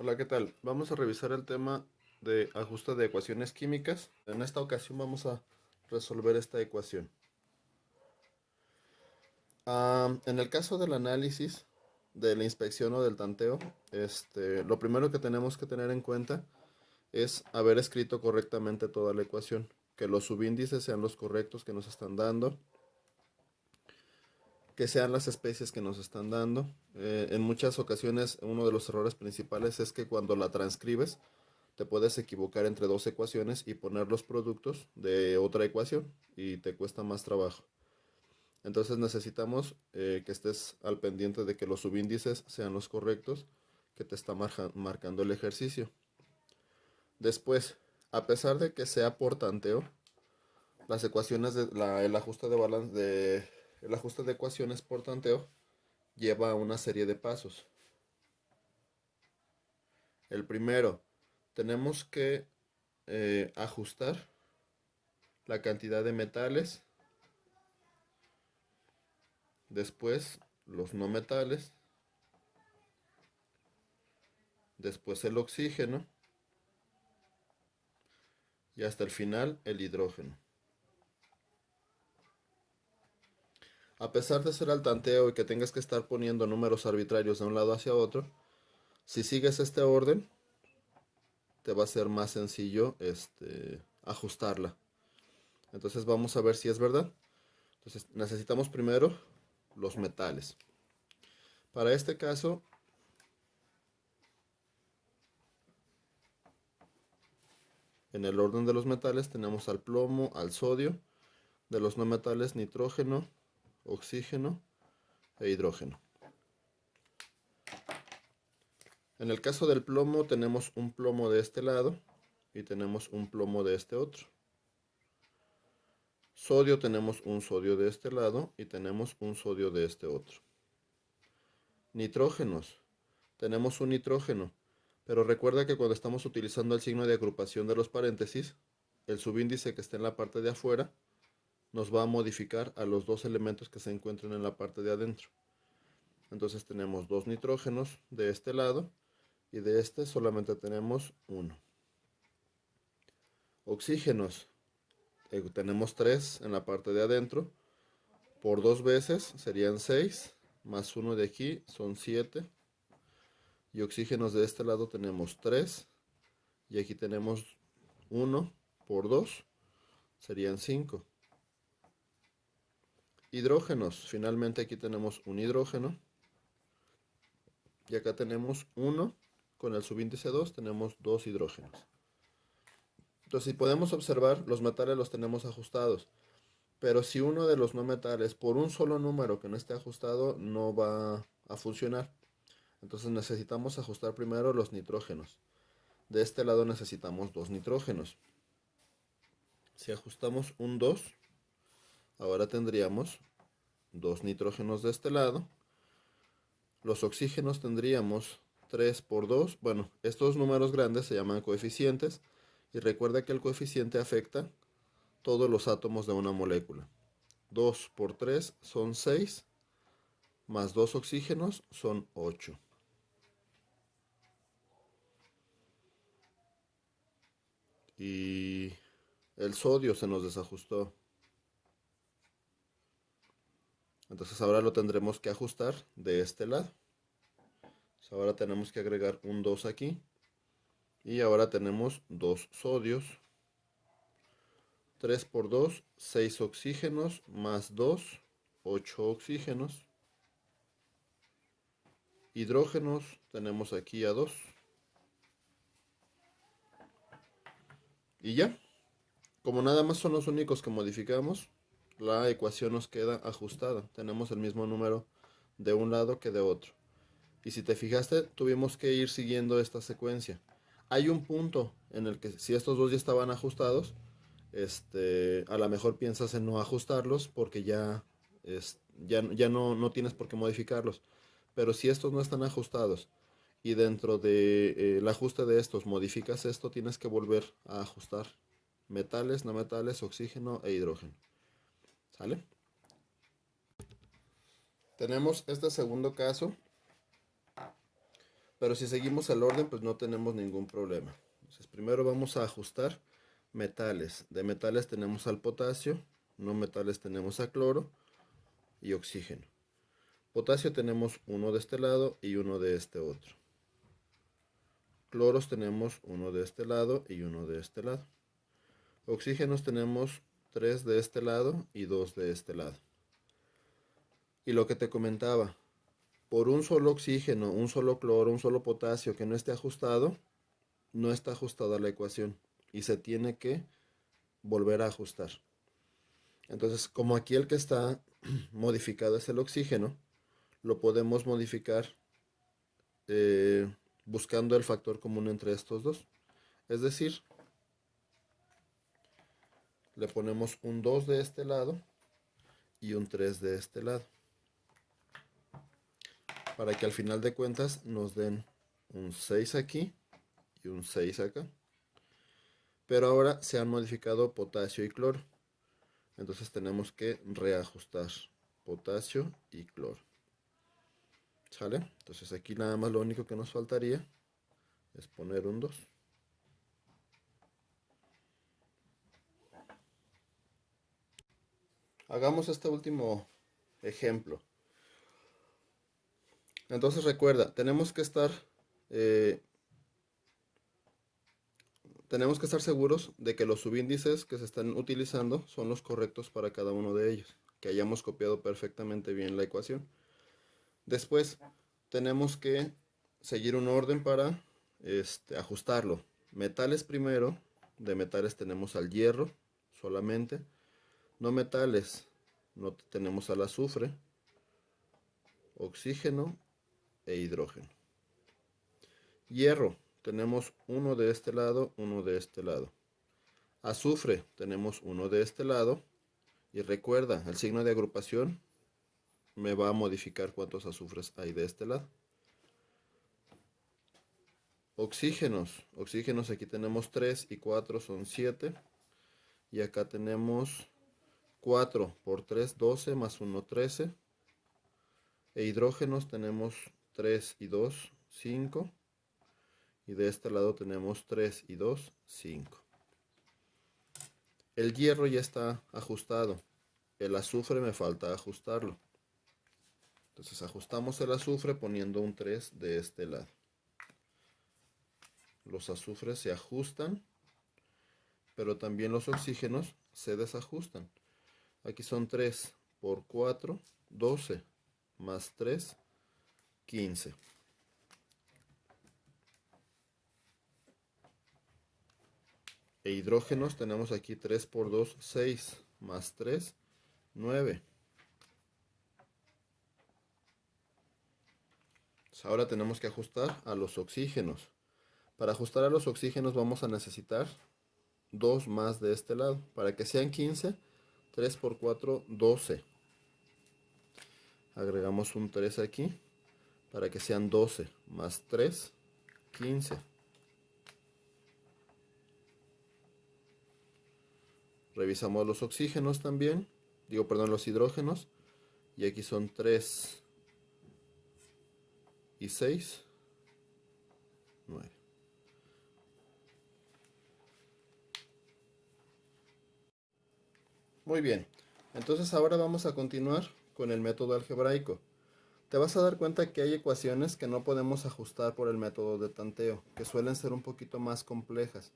Hola, ¿qué tal? Vamos a revisar el tema de ajuste de ecuaciones químicas. En esta ocasión vamos a resolver esta ecuación. En el caso del análisis, de la inspección o del tanteo, lo primero que tenemos que tener en cuenta es haber escrito correctamente toda la ecuación, que los subíndices sean los correctos que nos están dando, que sean las especies que nos están dando. En muchas ocasiones uno de los errores principales es que cuando la transcribes, te puedes equivocar entre dos ecuaciones y poner los productos de otra ecuación y te cuesta más trabajo. Entonces necesitamos que estés al pendiente de que los subíndices sean los correctos que te está marcando el ejercicio. Después, a pesar de que sea por tanteo, las ecuaciones el ajuste de balance el ajuste de ecuaciones por tanteo lleva una serie de pasos. El primero, tenemos que ajustar la cantidad de metales, después los no metales, después el oxígeno y hasta el final el hidrógeno. A pesar de ser al tanteo y que tengas que estar poniendo números arbitrarios de un lado hacia otro, si sigues este orden, te va a ser más sencillo ajustarla. Entonces vamos a ver si es verdad. Entonces necesitamos primero los metales. Para este caso, en el orden de los metales tenemos al plomo, al sodio, de los no metales nitrógeno, oxígeno e hidrógeno. En el caso del plomo tenemos un plomo de este lado y tenemos un plomo de este otro. Sodio tenemos un sodio de este lado y tenemos un sodio de este otro. Nitrógenos. Tenemos un nitrógeno, pero recuerda que cuando estamos utilizando el signo de agrupación de los paréntesis, el subíndice que está en la parte de afuera nos va a modificar a los dos elementos que se encuentran en la parte de adentro. Entonces tenemos dos nitrógenos de este lado y de este solamente tenemos uno. Oxígenos. Tenemos 3 en la parte de adentro. Por 2 veces serían 6. Más uno de aquí son 7. Y oxígenos de este lado tenemos 3. Y aquí tenemos uno por 2. Serían 5. Hidrógenos. Finalmente aquí tenemos un hidrógeno. Y acá tenemos 1. Con el subíndice 2 tenemos 2 hidrógenos. Entonces, si podemos observar, los metales los tenemos ajustados. Pero si uno de los no metales, por un solo número que no esté ajustado, no va a funcionar. Entonces necesitamos ajustar primero los nitrógenos. De este lado necesitamos dos nitrógenos. Si ajustamos un 2, ahora tendríamos dos nitrógenos de este lado. Los oxígenos tendríamos 3 por 2. Bueno, estos números grandes se llaman coeficientes. Y recuerda que el coeficiente afecta todos los átomos de una molécula. 2 por 3 son 6, más 2 oxígenos son 8. Y el sodio se nos desajustó. Entonces ahora lo tendremos que ajustar de este lado. Entonces ahora tenemos que agregar un 2 aquí. Y ahora tenemos 2 sodios. 3 por 2, 6 oxígenos, más 2, 8 oxígenos. Hidrógenos, tenemos aquí a 2. Y ya, como nada más son los únicos que modificamos, la ecuación nos queda ajustada. Tenemos el mismo número de un lado que de otro. Y si te fijaste, tuvimos que ir siguiendo esta secuencia. Hay un punto en el que si estos dos ya estaban ajustados, a lo mejor piensas en no ajustarlos porque ya no tienes por qué modificarlos. Pero si estos no están ajustados y dentro del ajuste de estos modificas esto, tienes que volver a ajustar metales, no metales, oxígeno e hidrógeno. ¿Sale? Tenemos este segundo caso Pero si seguimos el orden, pues no tenemos ningún problema. Entonces, primero vamos a ajustar metales. De metales tenemos al potasio, no metales tenemos a cloro y oxígeno. Potasio tenemos uno de este lado y uno de este otro. Cloros tenemos uno de este lado y uno de este lado. Oxígenos tenemos 3 de este lado y 2 de este lado. Y lo que te comentaba, por un solo oxígeno, un solo cloro, un solo potasio que no esté ajustado, no está ajustada la ecuación y se tiene que volver a ajustar. Entonces, como aquí el que está modificado es el oxígeno, lo podemos modificar buscando el factor común entre estos dos. Es decir, le ponemos un 2 de este lado y un 3 de este lado, para que al final de cuentas nos den un 6 aquí y un 6 acá. Pero ahora se han modificado potasio y cloro. Entonces tenemos que reajustar potasio y cloro. ¿Sale? Entonces aquí nada más lo único que nos faltaría es poner un 2. Hagamos este último ejemplo. Entonces recuerda, eh, tenemos que estar seguros de que los subíndices que se están utilizando son los correctos para cada uno de ellos, que hayamos copiado perfectamente bien la ecuación. Después tenemos que seguir un orden para ajustarlo. Metales primero, de metales tenemos al hierro solamente. No metales, no tenemos al azufre, oxígeno e hidrógeno. Hierro, tenemos uno de este lado, uno de este lado. Azufre, tenemos uno de este lado. Y recuerda, el signo de agrupación me va a modificar cuántos azufres hay de este lado. Oxígenos aquí tenemos 3 y 4 son 7. Y acá tenemos 4 por 3, 12 más 1, 13. E hidrógenos tenemos 3 y 2, 5. Y de este lado tenemos 3 y 2, 5. El hierro ya está ajustado. El azufre me falta ajustarlo. Entonces ajustamos el azufre poniendo un 3 de este lado. Los azufres se ajustan, pero también los oxígenos se desajustan. Aquí son 3 por 4, 12, más 3, 15. E hidrógenos tenemos aquí 3 por 2, 6, más 3, 9. Ahora tenemos que ajustar a los oxígenos. Para ajustar a los oxígenos vamos a necesitar 2 más de este lado. Para que sean 15, 3 por 4, 12. Agregamos un 3 aquí. Para que sean 12 más 3, 15. Revisamos los oxígenos también. Los hidrógenos. Y aquí son 3 y 6, 9. Muy bien. Entonces ahora vamos a continuar con el método algebraico. Te vas a dar cuenta que hay ecuaciones que no podemos ajustar por el método de tanteo, que suelen ser un poquito más complejas.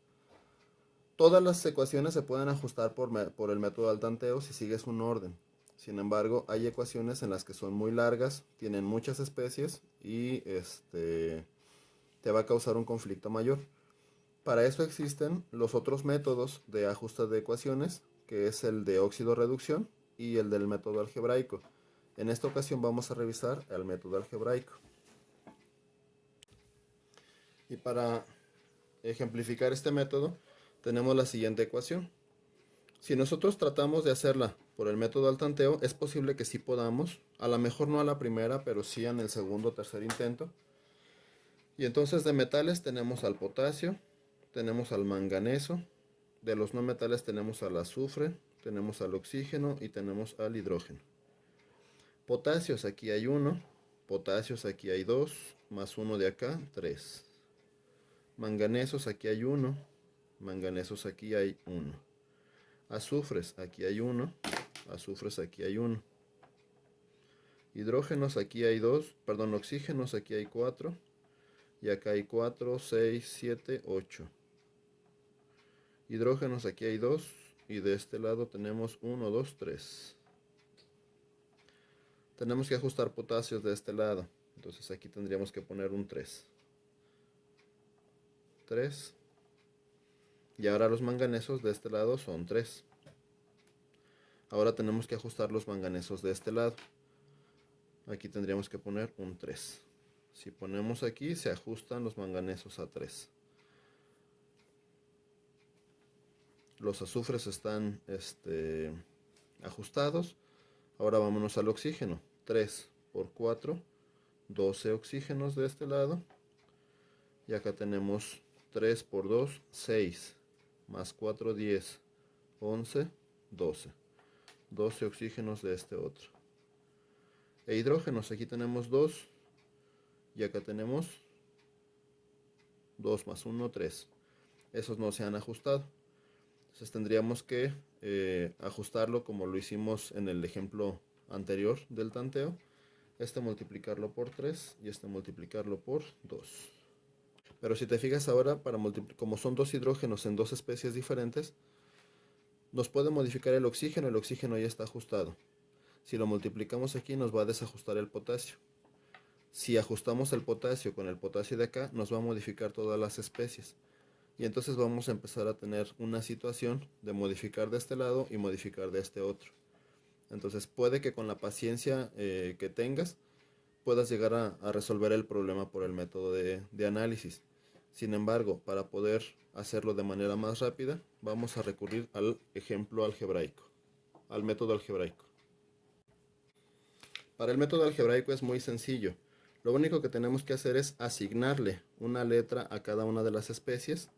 Todas las ecuaciones se pueden ajustar por el método del tanteo si sigues un orden. Sin embargo, hay ecuaciones en las que son muy largas, tienen muchas especies y te va a causar un conflicto mayor. Para eso existen los otros métodos de ajuste de ecuaciones, que es el de óxido-reducción y el del método algebraico. En esta ocasión vamos a revisar el método algebraico. Y para ejemplificar este método, tenemos la siguiente ecuación. Si nosotros tratamos de hacerla por el método al tanteo, es posible que sí podamos, a lo mejor no a la primera, pero sí en el segundo o tercer intento. Y entonces de metales tenemos al potasio, tenemos al manganeso, de los no metales tenemos al azufre, tenemos al oxígeno y tenemos al hidrógeno. Potasios aquí hay 1, potasios aquí hay 2, más 1 de acá, 3. Manganesos, aquí hay 1. Manganesos, aquí hay 1. Azufres, aquí hay 1. Azufres, aquí hay 1. Hidrógenos, aquí hay 2. Perdón, oxígenos, aquí hay 4. Y acá hay 4, 6, 7, 8. Hidrógenos, aquí hay 2. Y de este lado tenemos 1, 2, 3. Tenemos que ajustar potasios de este lado. Entonces aquí tendríamos que poner un 3. 3. Y ahora los manganesos de este lado son 3. Ahora tenemos que ajustar los manganesos de este lado. Aquí tendríamos que poner un 3. Si ponemos aquí, se ajustan los manganesos a 3. Los azufres están ajustados. Ahora vámonos al oxígeno. 3 por 4, 12 oxígenos de este lado. Y acá tenemos 3 por 2, 6. Más 4, 10. 11, 12. 12 oxígenos de este otro. E hidrógenos, aquí tenemos 2. Y acá tenemos 2 más 1, 3. Esos no se han ajustado. Entonces tendríamos que ajustarlo como lo hicimos en el ejemplo anterior del tanteo. Multiplicarlo por 3 y multiplicarlo por 2. Pero si te fijas ahora, como son dos hidrógenos en dos especies diferentes, nos puede modificar el oxígeno ya está ajustado. Si lo multiplicamos aquí nos va a desajustar el potasio. Si ajustamos el potasio con el potasio de acá, nos va a modificar todas las especies. Y entonces vamos a empezar a tener una situación de modificar de este lado y modificar de este otro. Entonces puede que con la paciencia que tengas puedas llegar a resolver el problema por el método de análisis. Sin embargo, para poder hacerlo de manera más rápida, vamos a recurrir al ejemplo algebraico, al método algebraico. Para el método algebraico es muy sencillo. Lo único que tenemos que hacer es asignarle una letra a cada una de las especies.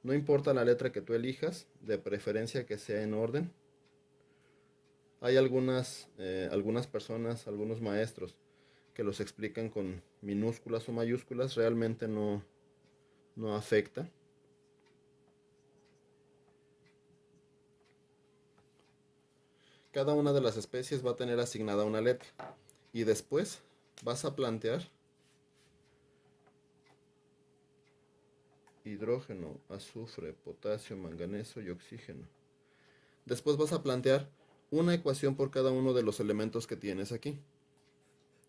No importa la letra que tú elijas, de preferencia que sea en orden. Hay algunas personas, algunos maestros, que los explican con minúsculas o mayúsculas. Realmente no afecta. Cada una de las especies va a tener asignada una letra. Y después vas a plantear hidrógeno, azufre, potasio, manganeso y oxígeno. Después vas a plantear una ecuación por cada uno de los elementos que tienes aquí.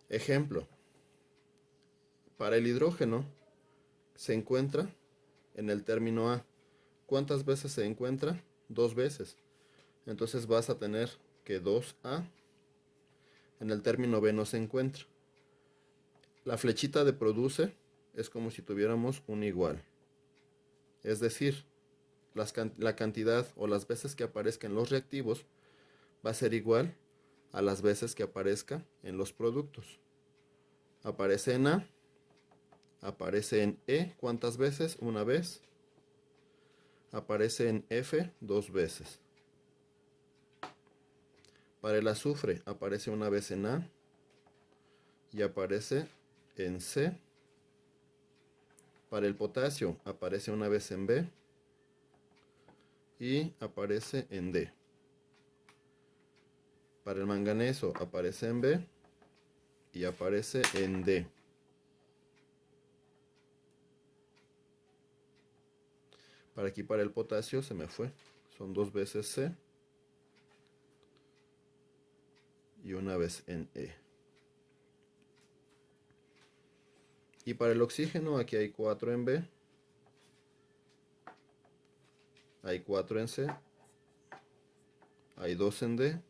Ejemplo, para el hidrógeno se encuentra en el término A. ¿Cuántas veces se encuentra? 2 veces. Entonces vas a tener que 2A en el término B no se encuentra. La flechita de produce es como si tuviéramos un igual. Es decir, la cantidad o las veces que aparezca en los reactivos va a ser igual a las veces que aparezca en los productos. Aparece en A, aparece en E, ¿cuántas veces? Una vez. Aparece en F, 2 veces. Para el azufre aparece una vez en A y aparece en C. Para el potasio aparece una vez en B y aparece en D. Para el manganeso aparece en B y aparece en D. Para el potasio se me fue. Son 2 veces C y una vez en E. Y para el oxígeno aquí hay 4 en B, hay 4 en C, hay 2 en D,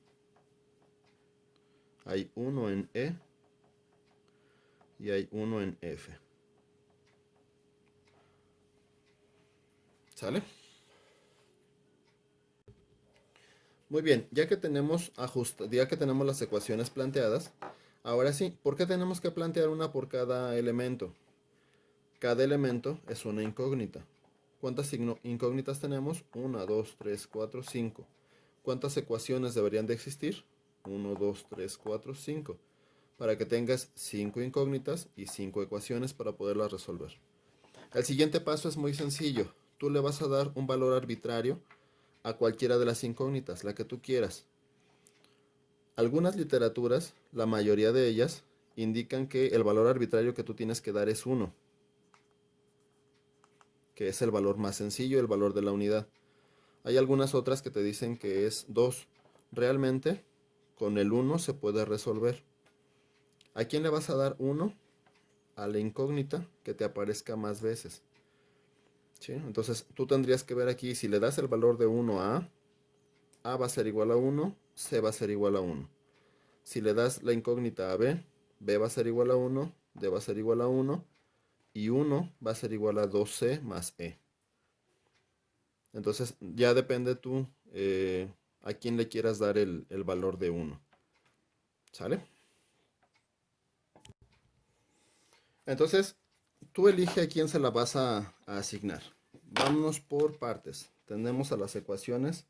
hay 1 en E y hay 1 en F. ¿Sale? Muy bien, ya que tenemos las ecuaciones planteadas, ahora sí, ¿por qué tenemos que plantear una por cada elemento? Cada elemento es una incógnita. ¿Cuántas incógnitas tenemos? 1, 2, 3, 4, 5. ¿Cuántas ecuaciones deberían de existir? 1, 2, 3, 4, 5. para que tengas 5 incógnitas y 5 ecuaciones para poderlas resolver. El siguiente paso es muy sencillo. Tú le vas a dar un valor arbitrario a cualquiera de las incógnitas, la que tú quieras. Algunas literaturas, la mayoría de ellas, indican que el valor arbitrario que tú tienes que dar es 1, que es el valor más sencillo, el valor de la unidad. Hay algunas otras que te dicen que es 2. Realmente, con el 1 se puede resolver. ¿A quién le vas a dar 1? A la incógnita que te aparezca más veces. ¿Sí? Entonces, tú tendrías que ver aquí, si le das el valor de 1 A va a ser igual a 1, C va a ser igual a 1. Si le das la incógnita a B va a ser igual a 1, D va a ser igual a 1, y 1 va a ser igual a 2C más E. Entonces, ya depende tú a quién le quieras dar el valor de 1. ¿Sale? Entonces, tú elige a quién se la vas a asignar. Vámonos por partes. Tenemos a las ecuaciones.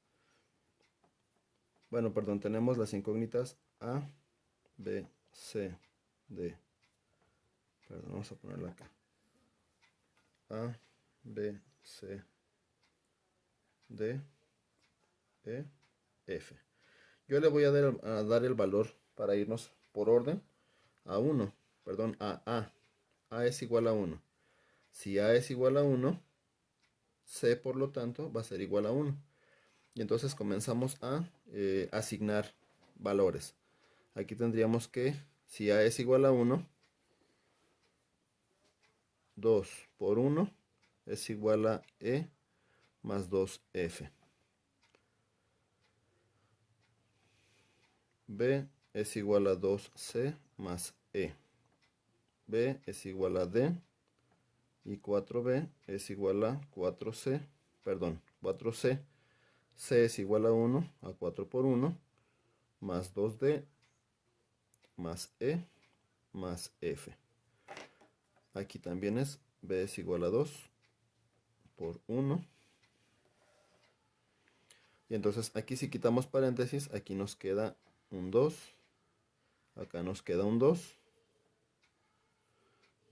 Bueno, perdón, tenemos las incógnitas A, B, C, D. Perdón, vamos a ponerla acá. A, B, C, D, E, F. Yo le voy a dar el valor para irnos por orden a 1. Perdón, a A. A es igual a 1. Si A es igual a 1, C por lo tanto va a ser igual a 1. Y entonces comenzamos a asignar valores. Aquí tendríamos que, si A es igual a 1, 2 por 1 es igual a E más 2F. B es igual a 2C más E. B es igual a D. Y 4B es igual a 4C. Perdón, 4C. C es igual a 1, a 4 por 1, más 2D, más E, más F. Aquí también es B es igual a 2 por 1. Y entonces aquí si quitamos paréntesis, aquí nos queda un 2. Acá nos queda un 2.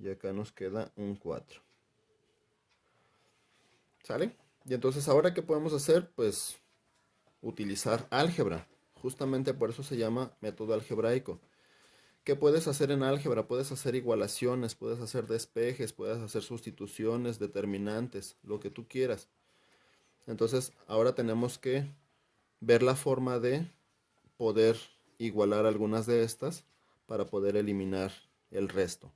Y acá nos queda un 4. ¿Sale? Y entonces ahora ¿qué podemos hacer? Pues utilizar álgebra. Justamente por eso se llama método algebraico. ¿Qué puedes hacer en álgebra? Puedes hacer igualaciones, puedes hacer despejes, puedes hacer sustituciones, determinantes, lo que tú quieras. Entonces, ahora tenemos que ver la forma de poder igualar algunas de estas para poder eliminar el resto.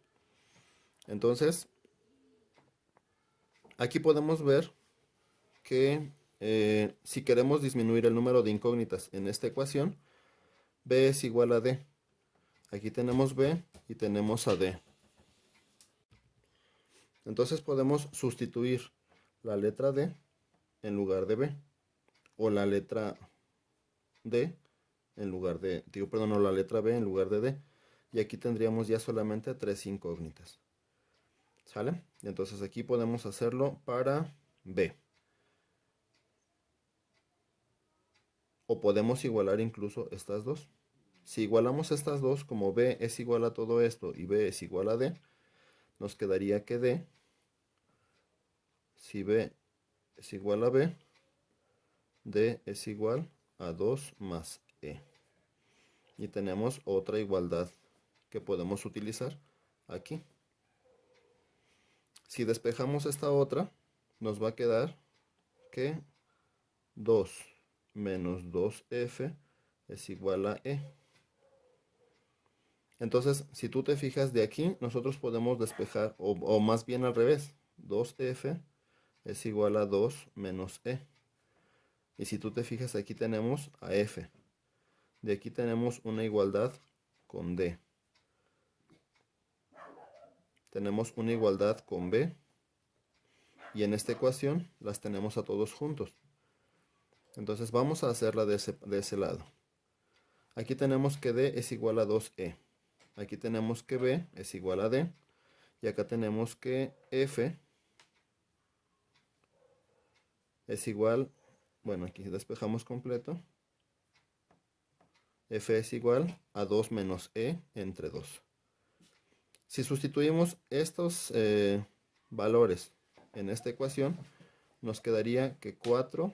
Entonces, aquí podemos ver que si queremos disminuir el número de incógnitas en esta ecuación, B es igual a D. Aquí tenemos B y tenemos a D. Entonces podemos sustituir la letra D en lugar de B. O la letra D en lugar de, o la letra B en lugar de D. Y aquí tendríamos ya solamente 3 incógnitas. ¿Sale? Y entonces aquí podemos hacerlo para B. O podemos igualar incluso estas dos. Si igualamos estas dos, como B es igual a todo esto y B es igual a D, nos quedaría que D, si B es igual a B, D es igual a 2 más E. Y tenemos otra igualdad que podemos utilizar aquí. Si despejamos esta otra, nos va a quedar que 2 menos 2F es igual a E. Entonces, si tú te fijas de aquí, nosotros podemos despejar, o más bien al revés, 2F es igual a 2 menos E. Y si tú te fijas, aquí tenemos a F. De aquí tenemos una igualdad con D. Tenemos una igualdad con B. Y en esta ecuación las tenemos a todos juntos. Entonces vamos a hacerla de ese lado. Aquí tenemos que D es igual a 2E. Aquí tenemos que B es igual a D. Y acá tenemos que F es igual, bueno, aquí despejamos completo. F es igual a 2 menos E entre 2. Si sustituimos estos valores en esta ecuación, nos quedaría que 4b,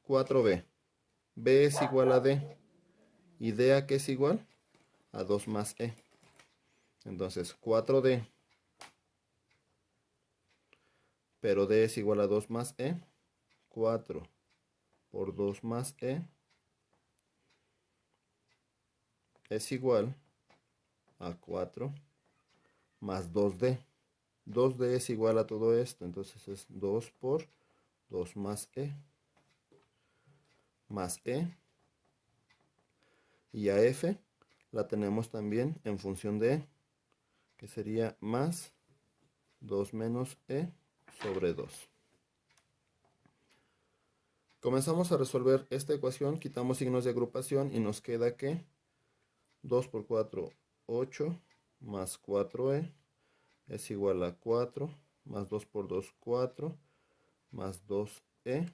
4b, b es igual a d, y d a qué es igual a 2 más e. Entonces 4d, pero d es igual a 2 más e, 4 por 2 más e es igual a 4 más 2d. 2d es igual a todo esto, entonces es 2 por 2 más e, y a f la tenemos también en función de e, que sería más 2 menos e sobre 2. Comenzamos a resolver esta ecuación, quitamos signos de agrupación y nos queda que 2 por 4, 8, más 4e es igual a 4, más 2 por 2, 4, más 2e,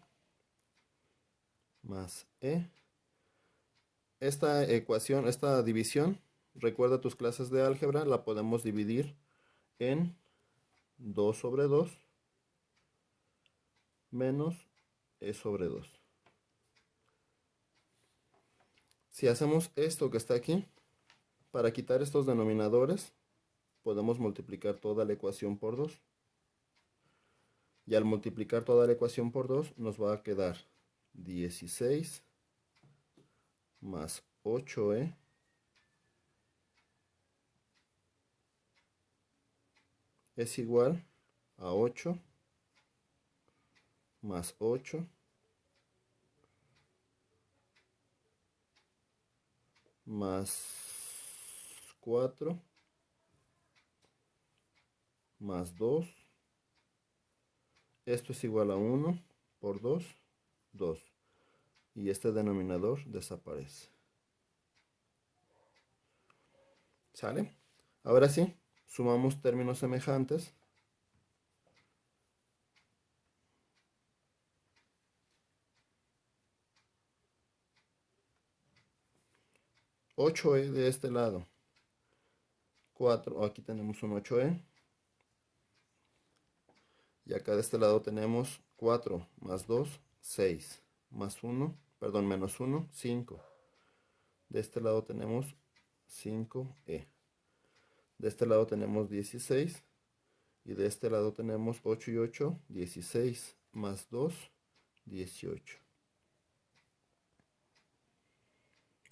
más e. Esta ecuación, esta división, recuerda tus clases de álgebra, la podemos dividir en 2 sobre 2 menos e sobre 2. Si hacemos esto que está aquí, para quitar estos denominadores, podemos multiplicar toda la ecuación por 2. Y al multiplicar toda la ecuación por 2, nos va a quedar 16 más 8e es igual a 8 más 8 más 4 más 2. Esto es igual a 1 por 2, 2. Y este denominador desaparece. ¿Sale? Ahora sí, sumamos términos semejantes. 8e de este lado. 4, aquí tenemos un 8e. Y acá de este lado tenemos 4 más 2, 6. Más 1, perdón, menos 1, 5. De este lado tenemos 5e. De este lado tenemos 16. Y de este lado tenemos 8 y 8, 16. Más 2, 18.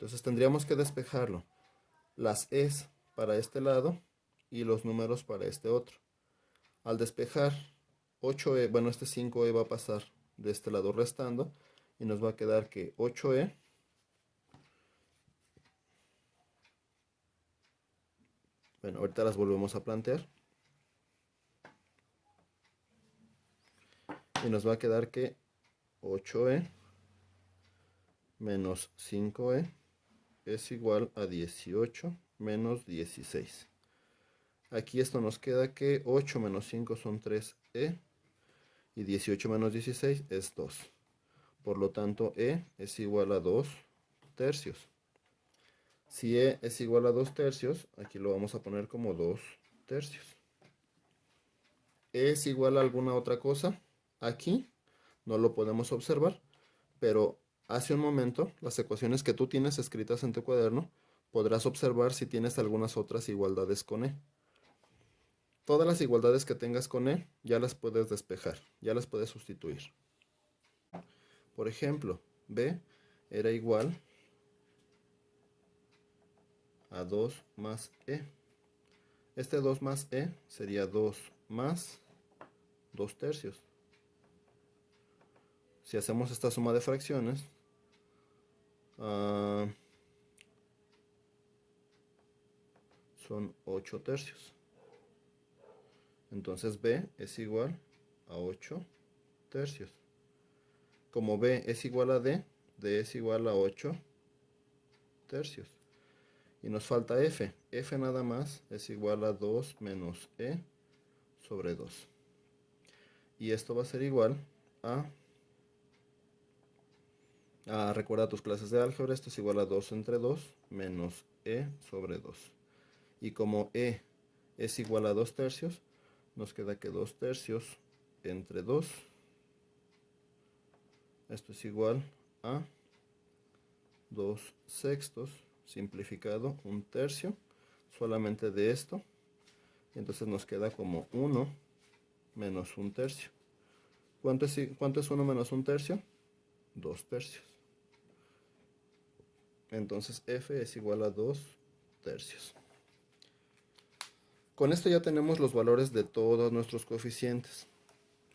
Entonces tendríamos que despejarlo. Las e's para este lado y los números para este otro. Al despejar 8e, bueno, este 5e va a pasar de este lado restando y nos va a quedar que 8e bueno, ahorita las volvemos a plantear y nos va a quedar que 8e menos 5e es igual a 18 menos 16. Aquí esto nos queda que 8 menos 5 son 3e y 18 menos 16 es 2. Por lo tanto, e es igual a 2 tercios. Si e es igual a 2 tercios, aquí lo vamos a poner como 2 tercios. ¿E es igual a alguna otra cosa? Aquí no lo podemos observar, pero hace un momento las ecuaciones que tú tienes escritas en tu cuaderno, podrás observar si tienes algunas otras igualdades con e. Todas las igualdades que tengas con e ya las puedes despejar, ya las puedes sustituir. Por ejemplo, b era igual a 2 más e. Este 2 más e sería 2 más 2 tercios. Si hacemos esta suma de fracciones, son 8 tercios. Entonces b es igual a 8 tercios. Como b es igual a d, d es igual a 8 tercios. Y nos falta f. F nada más es igual a 2 menos e sobre 2. Y esto va a ser igual a Recuerda tus clases de álgebra, esto es igual a 2 entre 2 menos e sobre 2. Y como e es igual a 2 tercios, nos queda que 2 tercios entre 2, esto es igual a 2 sextos, simplificado, 1 tercio, solamente de esto. Entonces nos queda como 1 menos 1 tercio. ¿Cuánto es 1 menos 1 tercio? 2 tercios. Entonces f es igual a 2 tercios. Con esto ya tenemos los valores de todos nuestros coeficientes.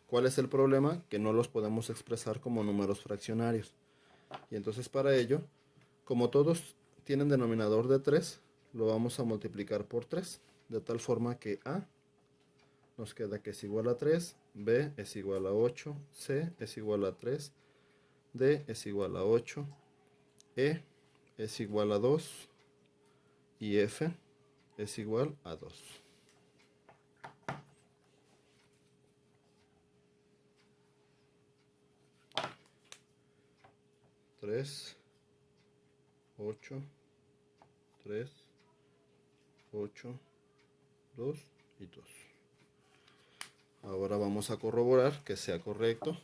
¿Cuál es el problema? Que no los podemos expresar como números fraccionarios. Y entonces para ello, como todos tienen denominador de 3, lo vamos a multiplicar por 3. De tal forma que a nos queda que es igual a 3, b es igual a 8, c es igual a 3, d es igual a 8, e es igual a 2 y f es igual a 2. 3, 8, 3, 8, 2 y 2. Ahora vamos a corroborar que sea correcto.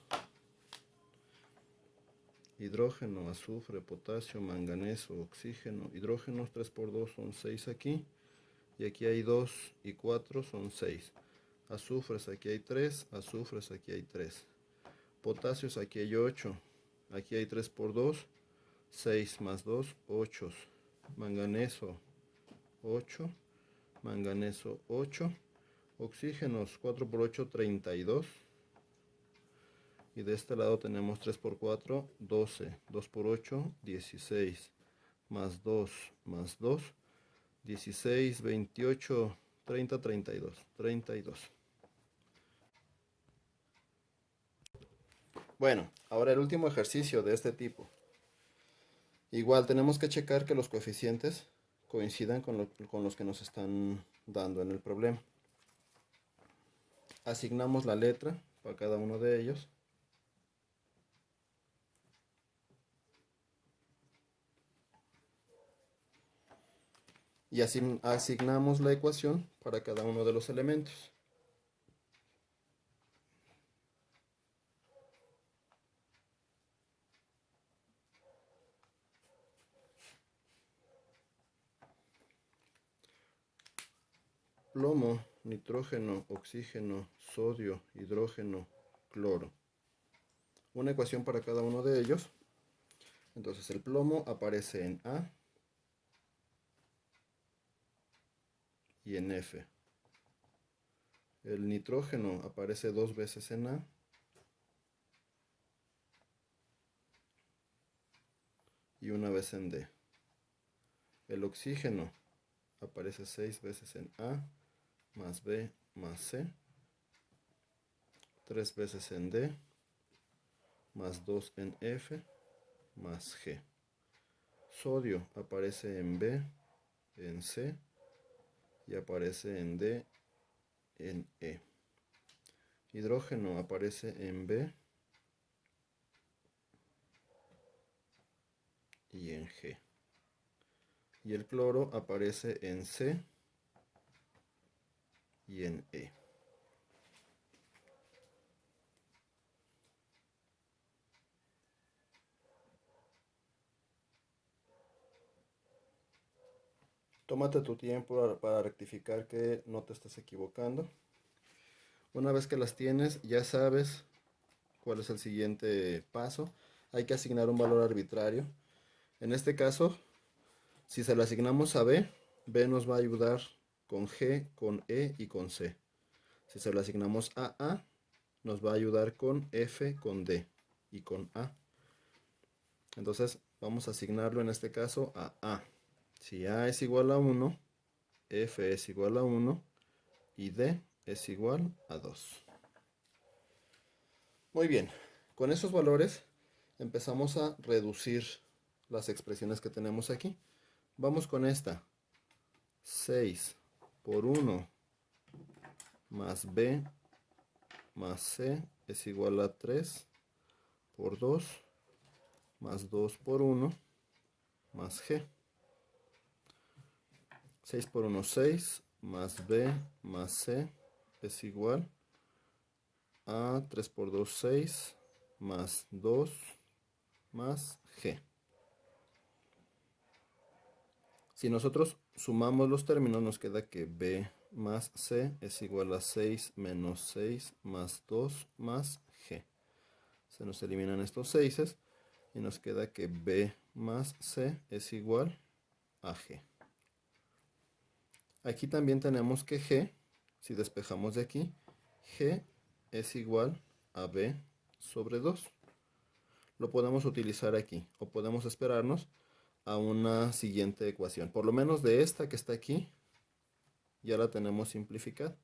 Hidrógeno, azufre, potasio, manganeso, oxígeno, hidrógenos 3 por 2 son 6 aquí. Y aquí hay 2 y 4 son 6. Azufres aquí hay 3, azufres aquí hay 3. Potasios aquí hay 8. Aquí hay 3 por 2, 6 más 2, 8. Manganeso 8, manganeso 8. Oxígenos 4 por 8, 32. Y de este lado tenemos 3 por 4, 12. 2 por 8, 16. Más 2, más 2. 16, 28, 30, 32. 32. Bueno, ahora el último ejercicio de este tipo. Igual tenemos que checar que los coeficientes coincidan con los que nos están dando en el problema. Asignamos la letra para cada uno de ellos. Y asignamos la ecuación para cada uno de los elementos. Plomo, nitrógeno, oxígeno, sodio, hidrógeno, cloro. Una ecuación para cada uno de ellos. Entonces el plomo aparece en A y en F. El nitrógeno aparece 2 veces en A y 1 vez en D. El oxígeno aparece 6 veces en A, más B, más C, 3 veces en D, más 2 en F, más G. Sodio aparece en B, en C y aparece en D, en E. Hidrógeno aparece en B y en G. Y el cloro aparece en C y en E. Tómate tu tiempo para rectificar que no te estés equivocando. Una vez que las tienes, ya sabes cuál es el siguiente paso. Hay que asignar un valor arbitrario. En este caso, si se lo asignamos a B, B nos va a ayudar con G, con E y con C. Si se lo asignamos a A, nos va a ayudar con F, con D y con A. Entonces vamos a asignarlo en este caso a A. Si A es igual a 1, F es igual a 1 y D es igual a 2. Muy bien, con esos valores empezamos a reducir las expresiones que tenemos aquí. Vamos con esta. 6 por 1 más B más C es igual a 3 por 2 más 2 por 1 más G. 6 por 1, 6, más B más C es igual a 3 por 2, 6, más 2 más G. Si nosotros sumamos los términos, nos queda que B más C es igual a 6 menos 6 más 2 más G. Se nos eliminan estos 6 y nos queda que B más C es igual a G. Aquí también tenemos que G, si despejamos de aquí, G es igual a B sobre 2. Lo podemos utilizar aquí o podemos esperarnos a una siguiente ecuación. Por lo menos de esta que está aquí, ya la tenemos simplificada.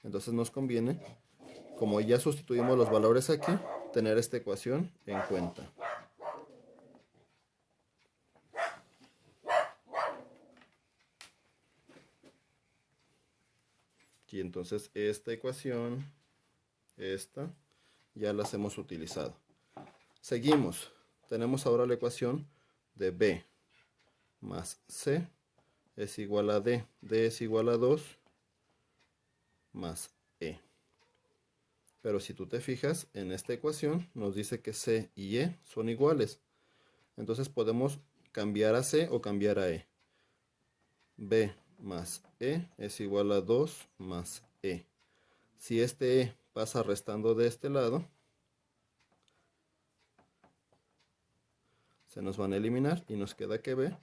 Entonces nos conviene, como ya sustituimos los valores aquí, tener esta ecuación en cuenta. Y entonces esta ecuación, esta, ya las hemos utilizado. Seguimos. Tenemos ahora la ecuación de B más C es igual a D. D es igual a 2 más E. Pero si tú te fijas, en esta ecuación nos dice que C y E son iguales. Entonces podemos cambiar a C o cambiar a E. B más E es igual a 2 más E. Si este E pasa restando de este lado, se nos van a eliminar y nos queda que B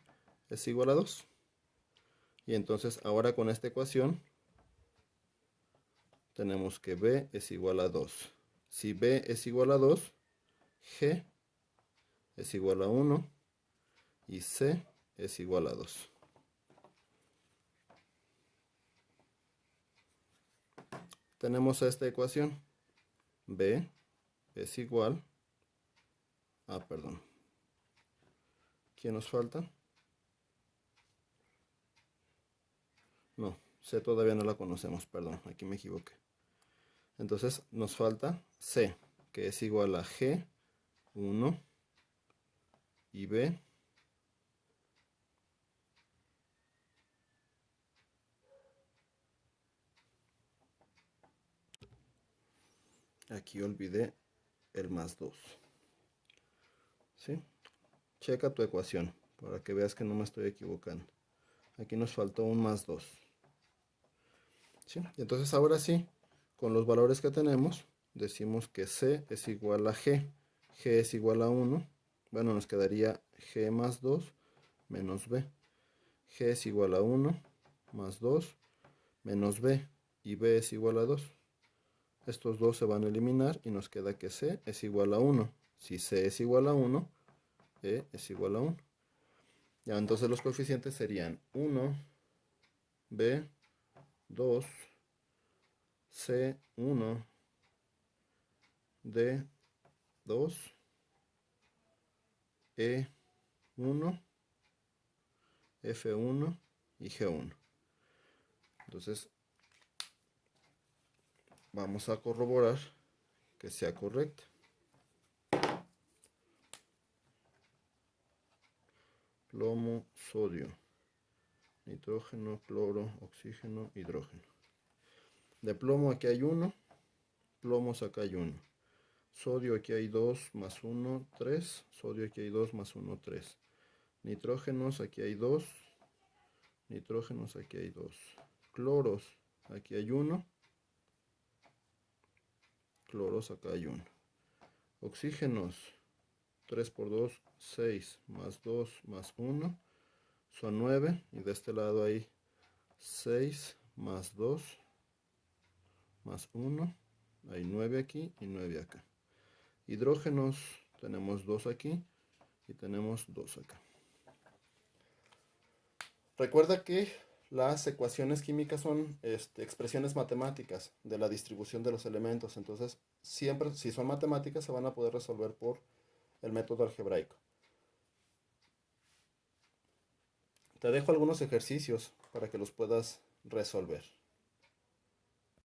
es igual a 2. Y entonces ahora con esta ecuación tenemos que B es igual a 2. Si B es igual a 2, G es igual a 1 y C es igual a 2. Tenemos esta ecuación. B es igual a, perdón, ¿quién nos falta? No, C todavía no la conocemos, perdón, aquí me equivoqué. Entonces nos falta C, que es igual a G, 1, y B aquí olvidé el más 2. ¿Sí? Checa tu ecuación para que veas que no me estoy equivocando. Aquí nos faltó un más 2. ¿Sí? Entonces ahora sí, con los valores que tenemos, decimos que C es igual a G. G es igual a 1. Bueno, nos quedaría G más 2 menos B. G es igual a 1 más 2 menos B. Y B es igual a 2. Estos dos se van a eliminar y nos queda que C es igual a 1. Si C es igual a 1, E es igual a 1. Ya, entonces los coeficientes serían 1, B, 2, C, 1, D, 2, E, 1, F1 y G1. Entonces, vamos a corroborar que sea correcto. Plomo, sodio, nitrógeno, cloro, oxígeno, hidrógeno. De plomo aquí hay 1, plomos acá hay 1. Sodio aquí hay 2 más 1, 3. Sodio aquí hay 2 más 1, 3. Nitrógenos aquí hay 2. Nitrógenos aquí hay 2. Cloros aquí hay 1. Cloros acá hay 1. Oxígenos 3 por 2, 6 más 2 más 1 son 9. Y de este lado hay 6 más 2 más 1. Hay 9 aquí y 9 acá. Hidrógenos tenemos 2 aquí y tenemos 2 acá. Recuerda que las ecuaciones químicas son expresiones matemáticas de la distribución de los elementos. Entonces, siempre, si son matemáticas, se van a poder resolver por el método algebraico. Te dejo algunos ejercicios para que los puedas resolver.